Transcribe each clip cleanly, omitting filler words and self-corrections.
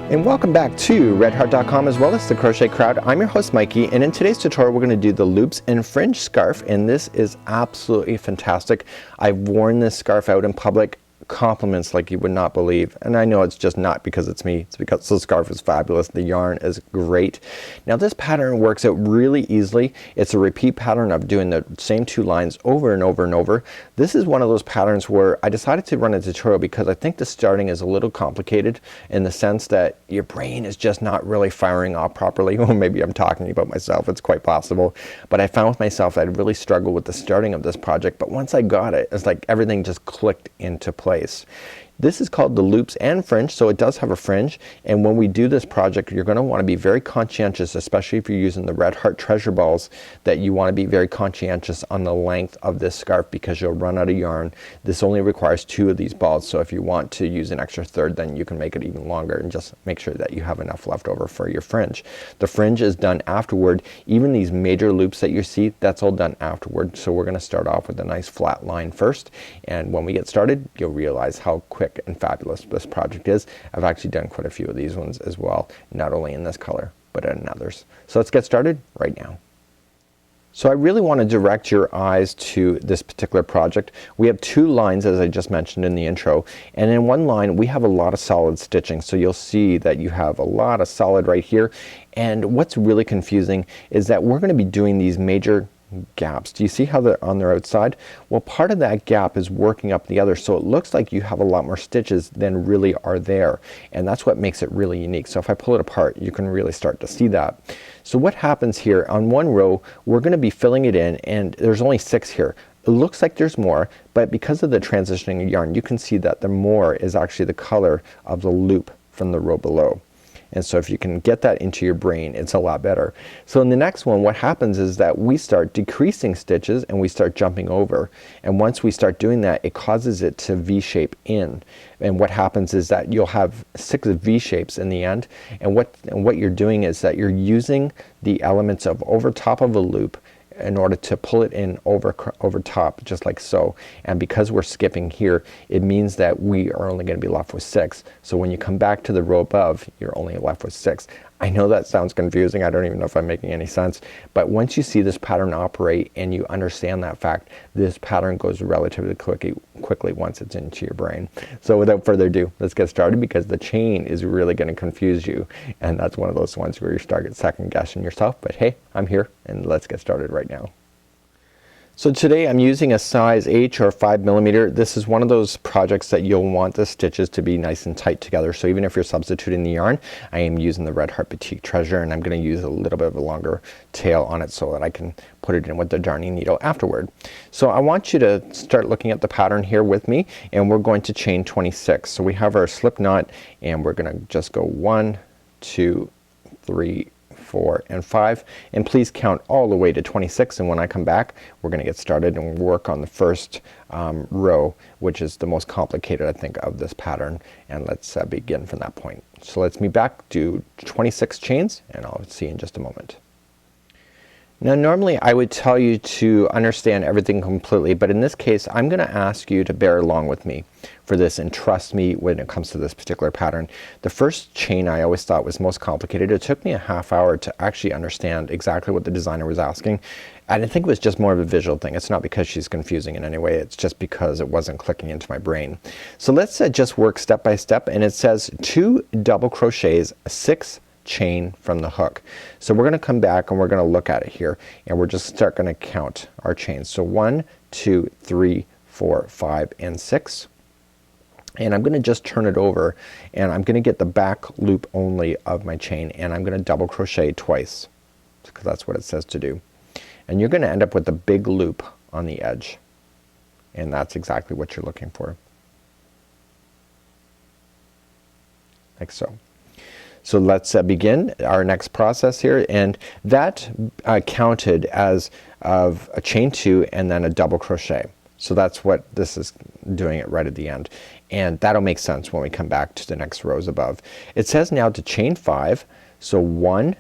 And welcome back to redheart.com as well as the Crochet Crowd. I'm your host Mikey, and in today's tutorial we're going to do the loops and fringe scarf, and this is absolutely fantastic. I've worn this scarf out in public, compliments like you would not believe, and I know it's just not because it's me, it's because the scarf is fabulous. The yarn is great. Now this pattern works out really easily. It's a repeat pattern of doing the same two lines over and over and over. This is one of those patterns where I decided to run a tutorial because I think the starting is a little complicated in the sense that your brain is just not really firing off properly. Well, maybe I'm talking about myself, it's quite possible, but I found with myself that I really struggled with the starting of this project, but once I got it, it's like everything just clicked into place. This is called the loops and fringe, so it does have a fringe, and when we do this project you're going to want to be very conscientious, especially if you're using the Red Heart treasure balls, that you want to be very conscientious on the length of this scarf because you'll run out of yarn. This only requires 2 of these balls, so if you want to use an extra third then you can make it even longer, and just make sure that you have enough left over for your fringe. The fringe is done afterward. Even these major loops that you see, that's all done afterward. So we're going to start off with a nice flat line first, and when we get started you'll realize how quick and fabulous this project is. I've actually done quite a few of these ones as well, not only in this color but in others. So let's get started right now. So I really want to direct your eyes to this particular project. We have 2 lines as I just mentioned in the intro, and in one line we have a lot of solid stitching, so you'll see that you have a lot of solid right here, and what's really confusing is that we're going to be doing these major gaps. Do you see how they're on their outside? Well, part of that gap is working up the other, so it looks like you have a lot more stitches than really are there, and that's what makes it really unique. So if I pull it apart you can really start to see that. So what happens here on one row, we're going to be filling it in, and there's only 6 here. It looks like there's more, but because of the transitioning yarn you can see that the more is actually the color of the loop from the row below. And so if you can get that into your brain it's a lot better. So in the next one what happens is that we start decreasing stitches and we start jumping over, and once we start doing that it causes it to V-shape in, and what happens is that you'll have 6 V-shapes in the end, and what you're doing is that you're using the elements of over top of a loop in order to pull it in over top, just like so. And because we're skipping here it means that we are only going to be left with 6. So when you come back to the row above you're only left with 6. I know that sounds confusing. I don't even know if I'm making any sense, but once you see this pattern operate and you understand that fact, this pattern goes relatively quickly once it's into your brain. So without further ado, let's get started because the chain is really going to confuse you, and that's one of those ones where you start second guessing yourself, but hey, I'm here and let's get started right now. So today I'm using a size H or 5mm. This is one of those projects that you'll want the stitches to be nice and tight together. So even if you're substituting the yarn, I am using the Red Heart Batik Treasure, and I'm going to use a little bit of a longer tail on it so that I can put it in with the darning needle afterward. So I want you to start looking at the pattern here with me, and we're going to chain 26. So we have our slip knot and we're going to just go 1, 2, 3, 4, and 5, and please count all the way to 26, and when I come back we're gonna get started and work on the first row, which is the most complicated I think of this pattern, and let's begin from that point. So let's be back, do 26 chains, and I'll see you in just a moment. Now normally I would tell you to understand everything completely, but in this case I'm gonna ask you to bear along with me for this and trust me when it comes to this particular pattern. The first chain I always thought was most complicated. It took me a half hour to actually understand exactly what the designer was asking, and I think it was just more of a visual thing. It's not because she's confusing in any way, it's just because it wasn't clicking into my brain. So let's just work step by step, and it says 2 double crochets, 6 chain from the hook. So we're gonna come back and we're gonna look at it here, and we're just gonna count our chains. So 1, 2, 3, 4, 5, and 6. And I'm gonna just turn it over, and I'm gonna get the back loop only of my chain, and I'm gonna double crochet twice because that's what it says to do. And you're gonna end up with a big loop on the edge, and that's exactly what you're looking for, like so. So let's begin our next process here, and that counted as of a chain 2 and then a double crochet. So that's what this is doing it right at the end, and that'll make sense when we come back to the next rows above. It says now to chain 5, so 1,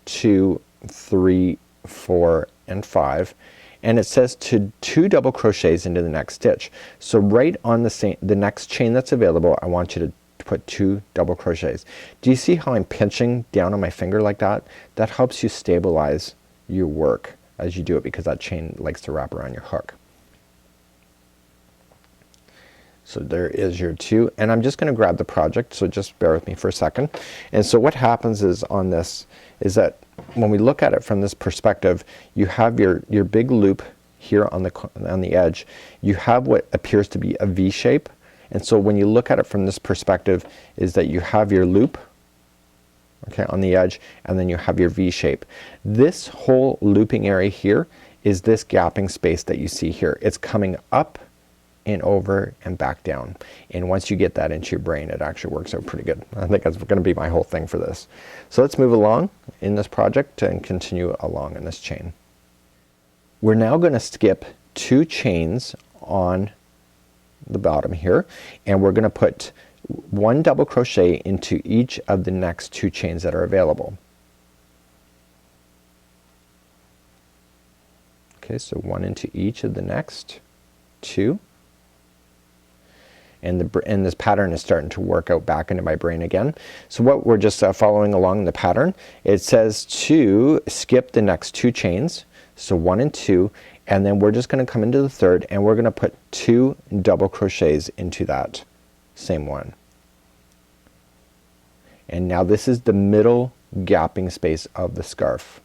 2, 3, 4, and 5, and it says to 2 double crochets into the next stitch. So right on the next chain that's available I want you to put 2 double crochets. Do you see how I'm pinching down on my finger like that? That helps you stabilize your work as you do it, because that chain likes to wrap around your hook. So there is your 2, and I'm just gonna grab the project, so just bear with me for a second. And so what happens is on this is that when we look at it from this perspective, you have your big loop here on the edge. You have what appears to be a V shape, and so when you look at it from this perspective is that you have your loop, okay, on the edge, and then you have your V shape. This whole looping area here is this gapping space that you see here. It's coming up and over and back down, and once you get that into your brain, it actually works out pretty good. I think that's gonna be my whole thing for this. So let's move along in this project and continue along in this chain. We're now gonna skip 2 chains on the bottom here, and we're gonna put 1 double crochet into each of the next 2 chains that are available. Okay, so 1 into each of the next 2. And this pattern is starting to work out back into my brain again. So what we're just following along the pattern, it says to skip the next 2 chains, so 1 and 2, and then we're just gonna come into the 3rd and we're gonna put 2 double crochets into that same one. And now this is the middle gapping space of the scarf.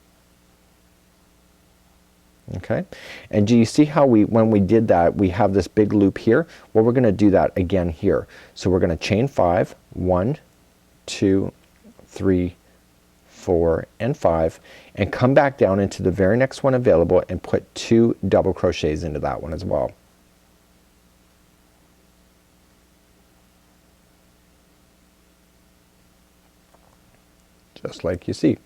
Okay, and do you see how when we did that, we have this big loop here? Well, we're gonna do that again here. So we're gonna chain 5, 1, 2, 3, 4, and 5, and come back down into the very next one available and put 2 double crochets into that one as well. Just like you see.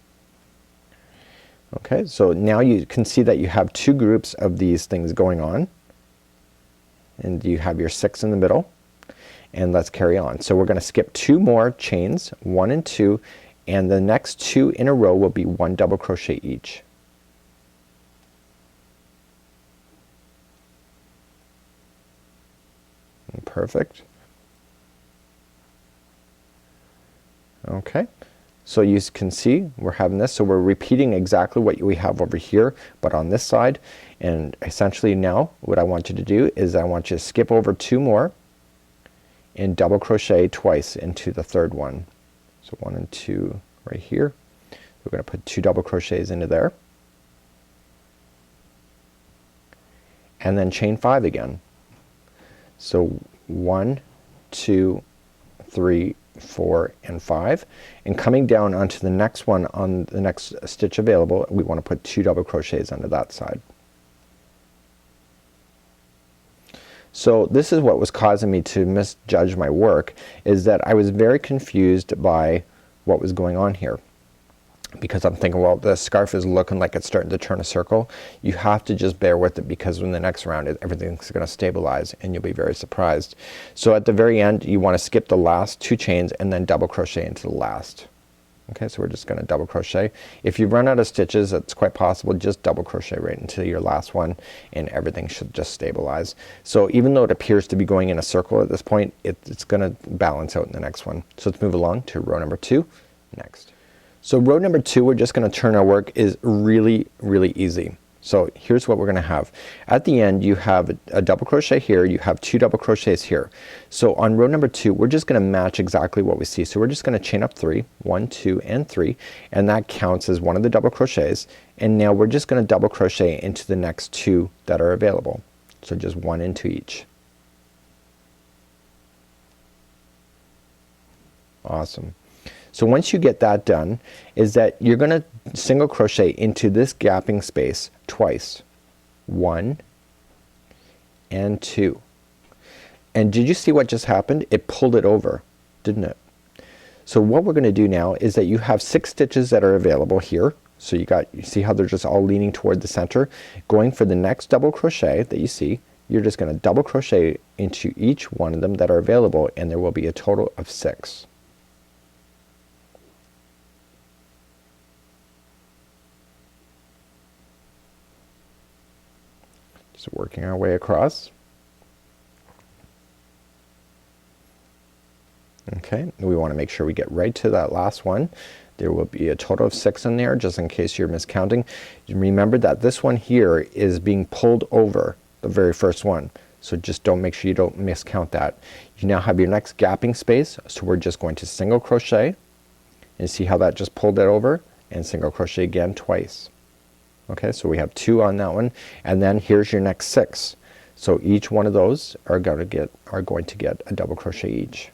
Okay, so now you can see that you have 2 groups of these things going on, and you have your 6 in the middle, and let's carry on. So we're gonna skip 2 more chains, 1 and 2, and the next 2 in a row will be 1 double crochet each. Perfect. Okay. So you can see we're having this, so we're repeating exactly what we have over here but on this side, and essentially now what I want you to do is I want you to skip over 2 more and double crochet twice into the 3rd one. So 1 and 2 right here. We're gonna put 2 double crochets into there, and then chain 5 again. So 1, 2, 3, 4, and 5, and coming down onto the next one on the next stitch available, we want to put 2 double crochets under that side. So this is what was causing me to misjudge my work, is that I was very confused by what was going on here, because I'm thinking, well, the scarf is looking like it's starting to turn a circle. You have to just bear with it, because in the next round everything's gonna stabilize and you'll be very surprised. So at the very end you want to skip the last 2 chains and then double crochet into the last. Okay, so we're just gonna double crochet. If you run out of stitches, it's quite possible, just double crochet right into your last one and everything should just stabilize. So even though it appears to be going in a circle at this point, it's gonna balance out in the next one. So let's move along to row number 2 next. So row number 2, we're just gonna turn our work, is really easy. So here's what we're gonna have. At the end you have a double crochet here, you have 2 double crochets here. So on row number 2 we're just gonna match exactly what we see. So we're just gonna chain up 3, 1, 2, and 3, and that counts as one of the double crochets, and now we're just gonna double crochet into the next 2 that are available. So just 1 into each. Awesome. So once you get that done, is that you're gonna single crochet into this gapping space twice. 1 and 2. And did you see what just happened? It pulled it over, didn't it? So what we're gonna do now is that you have 6 stitches that are available here. So you see how they're just all leaning toward the center? Going for the next double crochet that you see, you're just gonna double crochet into each one of them that are available, and there will be a total of 6. So working our way across. Okay, we want to make sure we get right to that last one. There will be a total of 6 in there, just in case you're miscounting. Remember that this one here is being pulled over the very first one, so just don't, make sure you don't miscount that. You now have your next gapping space, so we're just going to single crochet, and see how that just pulled it over, and single crochet again twice. Okay, so we have 2 on that one, and then here's your next 6. So each one of those are going to get a double crochet each.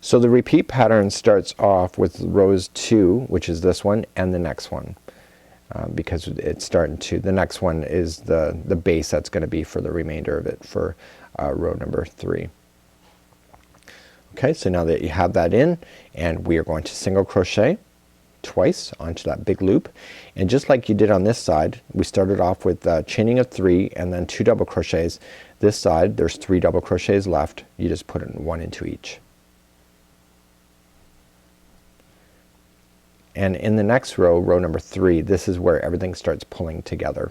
So the repeat pattern starts off with rows 2, which is this one, and the next one, because it's starting to, the next one is the base that's going to be for the remainder of it for row number 3. Okay, so now that you have that in, and we are going to single crochet twice onto that big loop, and just like you did on this side, we started off with chaining of 3 and then 2 double crochets. This side there's 3 double crochets left. You just put in 1 into each. And in the next row, row number 3, this is where everything starts pulling together.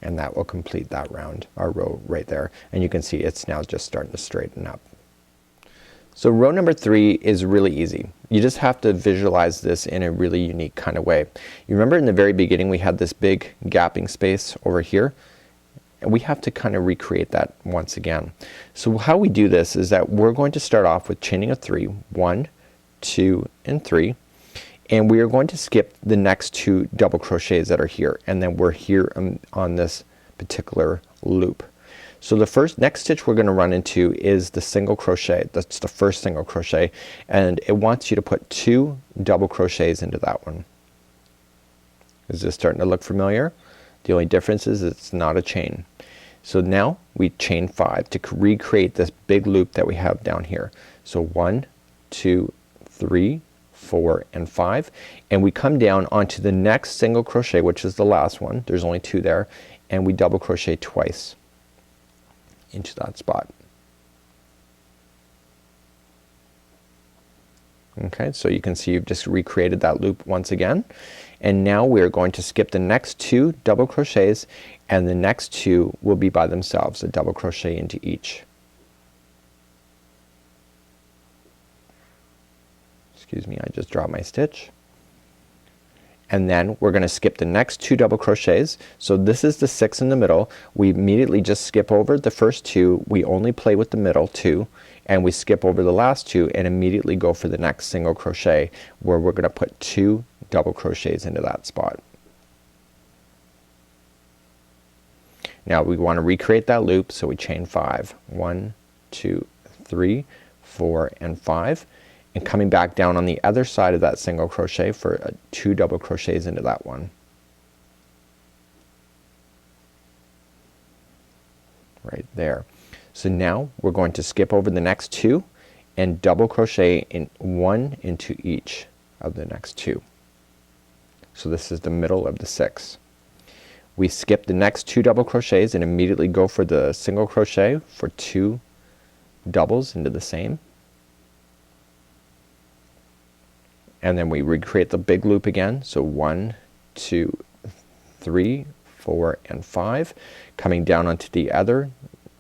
And that will complete that round, our row right there. And you can see it's now just starting to straighten up. So row number 3 is really easy. You just have to visualize this in a really unique kind of way. You remember in the very beginning we had this big gapping space over here? And we have to kind of recreate that once again. So how we do this is that we're going to start off with chaining of 3, 1, 2, and 3, and we are going to skip the next 2 double crochets that are here, and then we're here on this particular loop. So the next stitch we're going to run into is the single crochet. That's the first single crochet, and it wants you to put 2 double crochets into that one. Is this starting to look familiar? The only difference is it's not a chain. So now we chain 5 to recreate this big loop that we have down here. So 1, 2, 3, 4, and 5, and we come down onto the next single crochet, which is the last one. There's only 2 there, and we double crochet twice into that spot. Okay, so you can see you've just recreated that loop once again, and now we're going to skip the next 2 double crochets, and the next 2 will be by themselves, a double crochet into each. Excuse me, I just dropped my stitch. And then we're gonna skip the next 2 double crochets. So this is the 6 in the middle. We immediately just skip over the first 2. We only play with the middle 2, and we skip over the last 2 and immediately go for the next single crochet, where we're gonna put 2 double crochets into that spot. Now we want to recreate that loop, so we chain 5. 1, 2, 3, 4, and 5. And coming back down on the other side of that single crochet for 2 double crochets into that one. Right there. So now we're going to skip over the next 2 and double crochet in 1 into each of the next 2. So this is the middle of the 6. We skip the next 2 double crochets and immediately go for the single crochet for 2 doubles into the same. And then we recreate the big loop again. So 1, 2, 3, 4, and 5. Coming down onto the other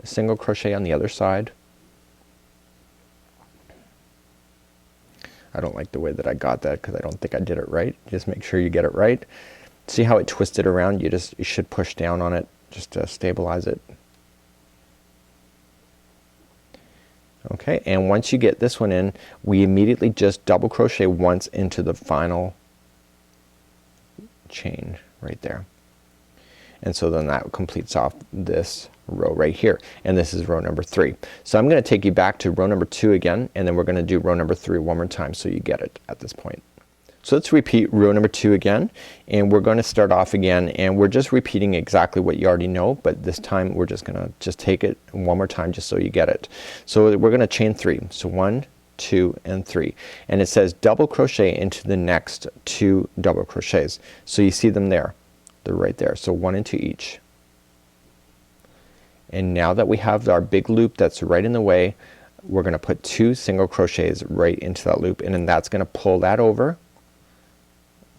single crochet on the other side. I don't like the way that I got that because I don't think I did it right. Just make sure you get it right. See how it twisted around? You should push down on it just to stabilize it. Okay, and once you get this one in, we immediately just double crochet once into the final chain right there. And so then that completes off this row right here, and this is row number 3. So I'm gonna take you back to row number 2 again, and then we're gonna do row number 3 one more time so you get it at this point. So let's repeat row number 2 again, and we're going to start off again, and we're just repeating exactly what you already know, but this time we're just gonna take it one more time just so you get it. So we're gonna chain 3. So 1, 2, and 3, and it says double crochet into the next 2 double crochets. So you see them there, they're right there. So 1 into each. And now that we have our big loop that's right in the way, we're gonna put 2 single crochets right into that loop, and then that's gonna pull that over.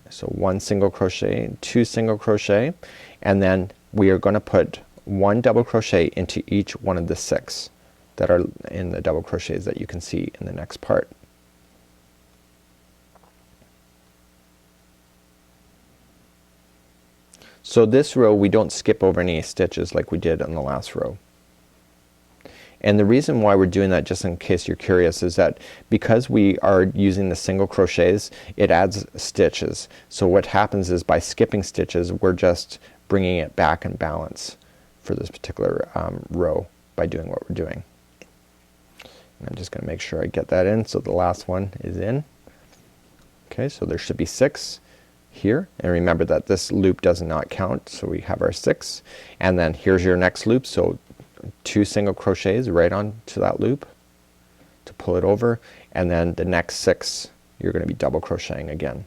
So 1 single crochet, 2 single crochet, and then we are going to put 1 double crochet into each one of the 6 that are in the double crochets that you can see in the next part. So this row we don't skip over any stitches like we did on the last row. And the reason why we're doing that, just in case you're curious, is that because we are using the single crochets, it adds stitches. So what happens is by skipping stitches, we're just bringing it back in balance for this particular row by doing what we're doing. And I'm just going to make sure I get that in, so the last one is in. Okay, so there should be 6 here, and remember that this loop does not count, so we have our 6, and then here's your next loop, so 2 single crochets right on to that loop to pull it over, and then the next 6 you're going to be double crocheting again.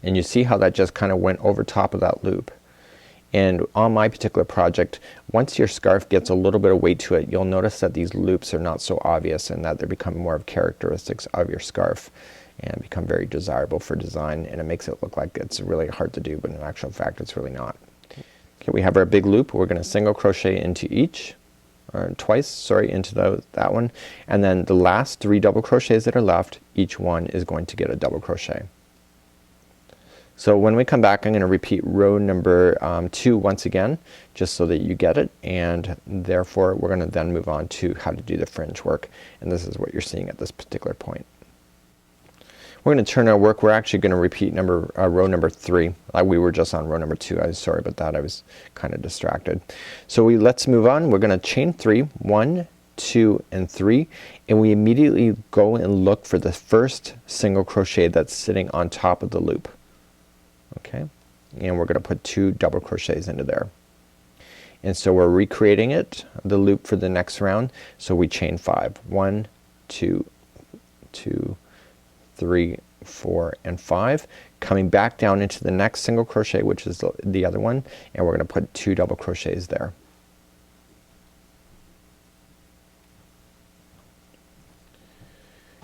And you see how that just kind of went over top of that loop. And on my particular project, once your scarf gets a little bit of weight to it, you'll notice that these loops are not so obvious and that they become more of characteristics of your scarf and become very desirable for design, and it makes it look like it's really hard to do, but in actual fact it's really not. Okay, we have our big loop. We're going to single crochet into each, or twice, sorry, into that one, and then the last 3 double crochets that are left, each one is going to get a double crochet. So when we come back, I'm going to repeat row number 2 once again, just so that you get it, and therefore we're going to then move on to how to do the fringe work, and this is what you're seeing at this particular point. We're going to turn our work. We're actually going to repeat row number 3. We were just on row number 2. I'm sorry about that. I was kind of distracted. So let's move on. We're going to chain 3, 1, 2, and 3, and we immediately go and look for the first single crochet that's sitting on top of the loop. Okay, and we're going to put 2 double crochets into there, and so we're recreating the loop for the next round. So we chain 5, 1, 2, 2, 3, 4, and 5, coming back down into the next single crochet, which is the other one, and we're going to put 2 double crochets there.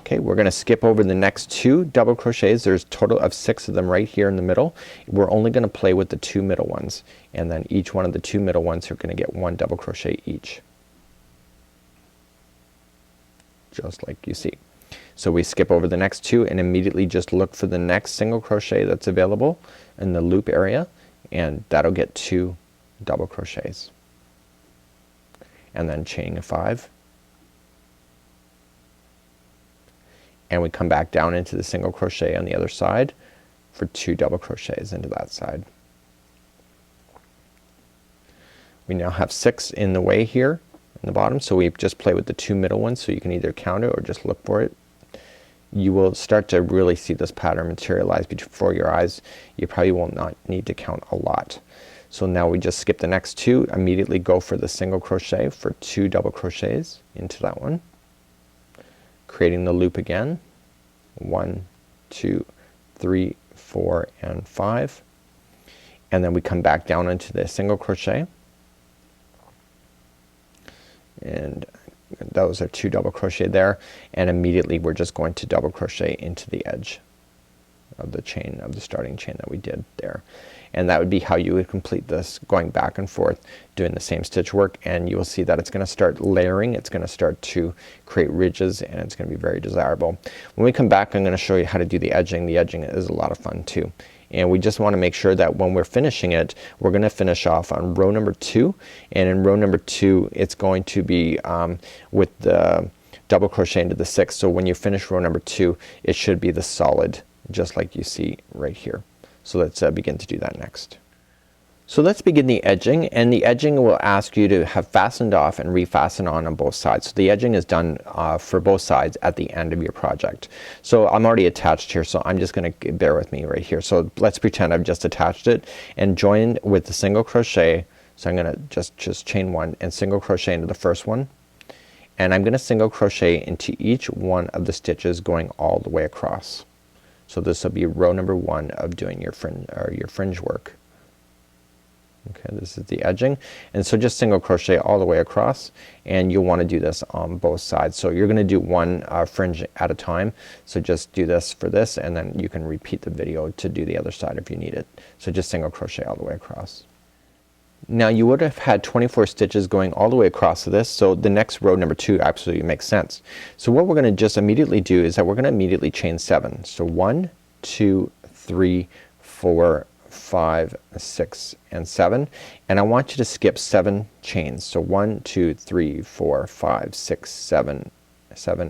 Okay, we're going to skip over the next 2 double crochets. There's a total of 6 of them right here in the middle. We're only going to play with the 2 middle ones, and then each one of the 2 middle ones are going to get 1 double crochet each, just like you see. So we skip over the next 2 and immediately just look for the next single crochet that's available in the loop area, and that'll get 2 double crochets, and then chaining a 5, and we come back down into the single crochet on the other side for 2 double crochets into that side. We now have 6 in the way here in the bottom, so we just play with the 2 middle ones, so you can either count it or just look for it. You will start to really see this pattern materialize before your eyes. You probably will not need to count a lot. So now we just skip the next 2, immediately go for the single crochet for 2 double crochets into that one, creating the loop again, 1, 2, 3, 4, and 5, and then we come back down into the single crochet, and those are 2 double crochet there, and immediately we're just going to double crochet into the edge of the chain, of the starting chain that we did there. And that would be how you would complete this, going back and forth doing the same stitch work, and you will see that it's going to start layering. It's going to start to create ridges, and it's going to be very desirable. When we come back, I'm going to show you how to do the edging. The edging is a lot of fun too, and we just want to make sure that when we're finishing it, we're going to finish off on row number 2, and in row number 2 it's going to be with the double crochet into the 6. So when you finish row number 2, it should be the solid, just like you see right here. So let's begin to do that next. So let's begin the edging, and the edging will ask you to have fastened off and refasten on both sides. So the edging is done for both sides at the end of your project. So I'm already attached here, so I'm just going to bear with me right here. So let's pretend I've just attached it and joined with the single crochet. So I'm going to just chain 1 and single crochet into the first one, and I'm going to single crochet into each one of the stitches going all the way across. So this will be row number 1 of doing your fringe work. Okay, this is the edging, and so just single crochet all the way across, and you'll want to do this on both sides. So you're gonna do one fringe at a time, so just do this for this, and then you can repeat the video to do the other side if you need it. So just single crochet all the way across. Now you would have had 24 stitches going all the way across to this, so the next row, number 2, absolutely makes sense. So what we're gonna just immediately do is that we're gonna immediately chain 7. So 1, 2, 3, 4, 5, 6, and 7, and I want you to skip 7 chains. So 1, 2, 3, 4, 5, 6, 7,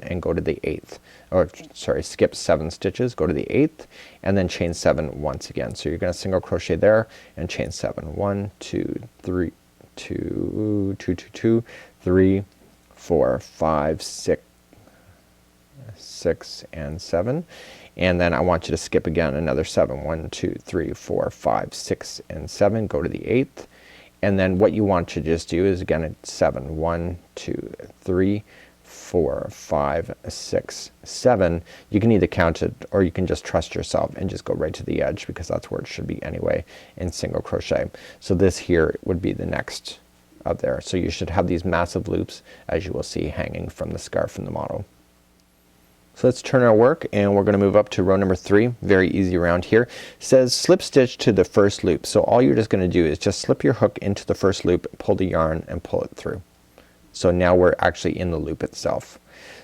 and go to the 8th, or sorry, skip 7 stitches, go to the 8th, and then chain 7 once again. So you're gonna single crochet there and chain 7. 1, 2, 3, 2, 2, 2, 2, 3, 4, 5, 6, 6, and 7. And then I want you to skip again another 7. 1, 2, 3, 4, 5, 6, and 7. Go to the 8th. And then what you want to just do is again it's 7. 1, 2, 3, 4, 5, 6, 7. You can either count it or you can just trust yourself and just go right to the edge, because that's where it should be anyway, in single crochet. So this here would be the next up there. So you should have these massive loops, as you will see, hanging from the scarf in the model. So let's turn our work and we're gonna move up to row number 3. Very easy around here. It says slip stitch to the first loop. So all you're just gonna do is just slip your hook into the first loop, pull the yarn, and pull it through. So now we're actually in the loop itself.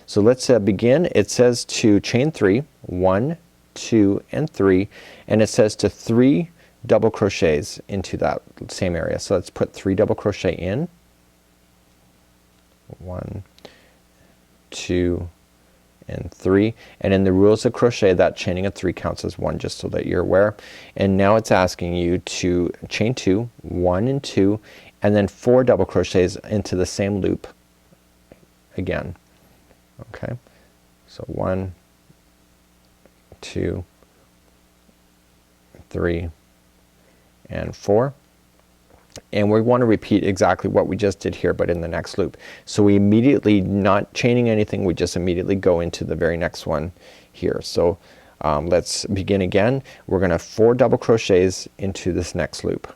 So let's begin. It says to chain 3, 1, 2, and 3, and it says to 3 double crochets into that same area. So let's put 3 double crochet in. 1, 2, and 3, and in the rules of crochet that chaining of 3 counts as 1, just so that you're aware. And now it's asking you to chain 2, 1 and 2, and then 4 double crochets into the same loop again. Okay, so 1, 2, 3, and 4. And we want to repeat exactly what we just did here, but in the next loop. So we immediately, not chaining anything, we just immediately go into the very next one here. So let's begin again. We're gonna 4 double crochets into this next loop.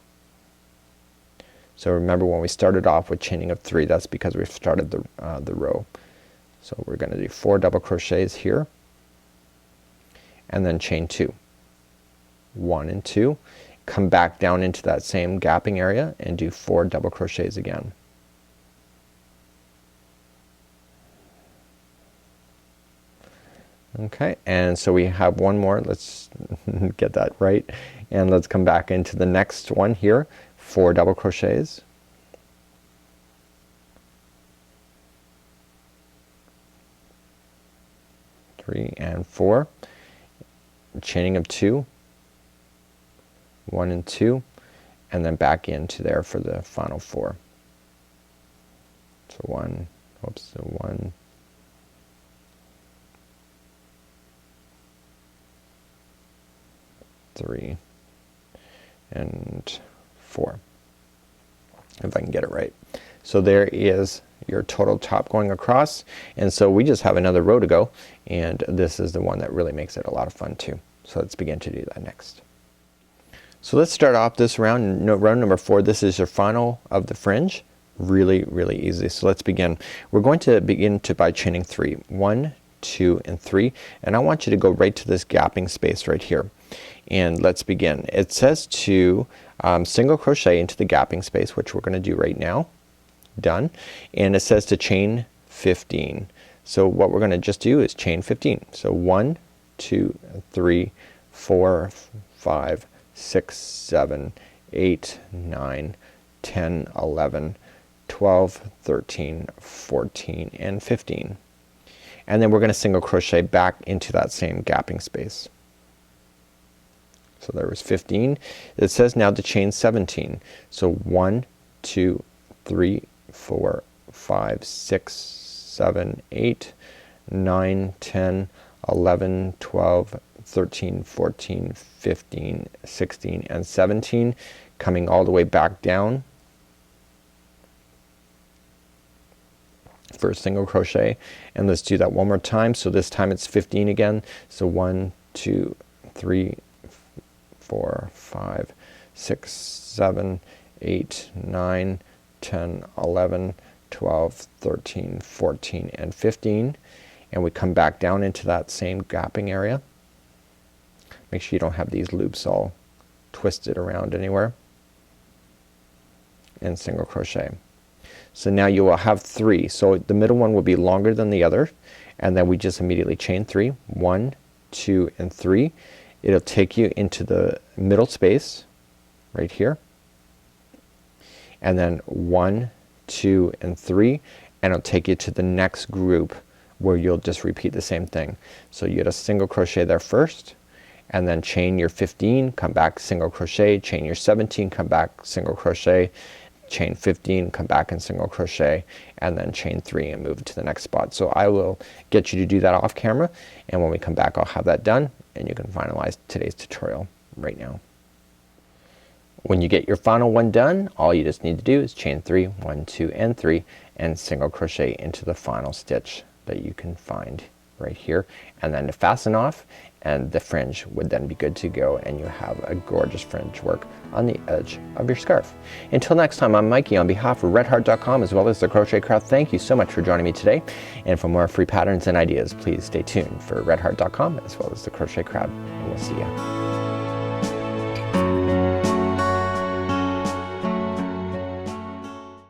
So remember when we started off with chaining of 3, that's because we've started the row. So we're gonna do 4 double crochets here, and then chain 2, 1 and 2. Come back down into that same gapping area and do 4 double crochets again. Okay, and so we have one more. Let's get that right, and let's come back into the next one here. 4 double crochets, 3 and 4, chaining of 2, 1 and 2, and then back into there for the final 4. So 1, oops, so 1, 3, and 4, if I can get it right. So there is your total top going across, and so we just have another row to go, and this is the one that really makes it a lot of fun too. So let's begin to do that next. So let's start off this round, round number 4. This is your final of the fringe. Really, really easy. So let's begin. We're going to begin by chaining 3. 1, 2, and 3, and I want you to go right to this gapping space right here. And let's begin. It says to single crochet into the gapping space, which we're gonna do right now. Done. And it says to chain 15. So what we're gonna just do is chain 15. So 1, 2, 3, 4, 5, 6, 7, 8, 9, 10, 11, 12, 13, 14, and 15. And then we're gonna single crochet back into that same gapping space. So there was 15. It says now to chain 17. So 1, 2, 3, 4, 5, 6, 7, 8, 9, 10, 11, 12, 13, 14, 15, 16, and 17, coming all the way back down for a single crochet. And let's do that one more time. So this time it's 15 again. So 1, 2, 3, 4, 5, 6, 7, 8, 9, 10, 11, 12, 13, 14, and 15. And we come back down into that same gapping area. Make sure you don't have these loops all twisted around anywhere. And single crochet. So now you will have 3. So the middle one will be longer than the other, and then we just immediately chain 3. 1, 2, and 3. It'll take you into the middle space right here, and then 1, 2, and 3, and it'll take you to the next group where you'll just repeat the same thing. So you get a single crochet there first, and then chain your 15, come back, single crochet, chain your 17, come back, single crochet, chain 15, come back and single crochet, and then chain 3 and move to the next spot. So I will get you to do that off camera, and when we come back I'll have that done and you can finalize today's tutorial right now. When you get your final one done, all you just need to do is chain 3, 1, 2, and 3, and single crochet into the final stitch that you can find right here, and then to fasten off, and the fringe would then be good to go, and you have a gorgeous fringe work on the edge of your scarf. Until next time, I'm Mikey on behalf of redheart.com as well as the Crochet Crowd. Thank you so much for joining me today, and for more free patterns and ideas, please stay tuned for redheart.com as well as the Crochet Crowd, and we'll see you.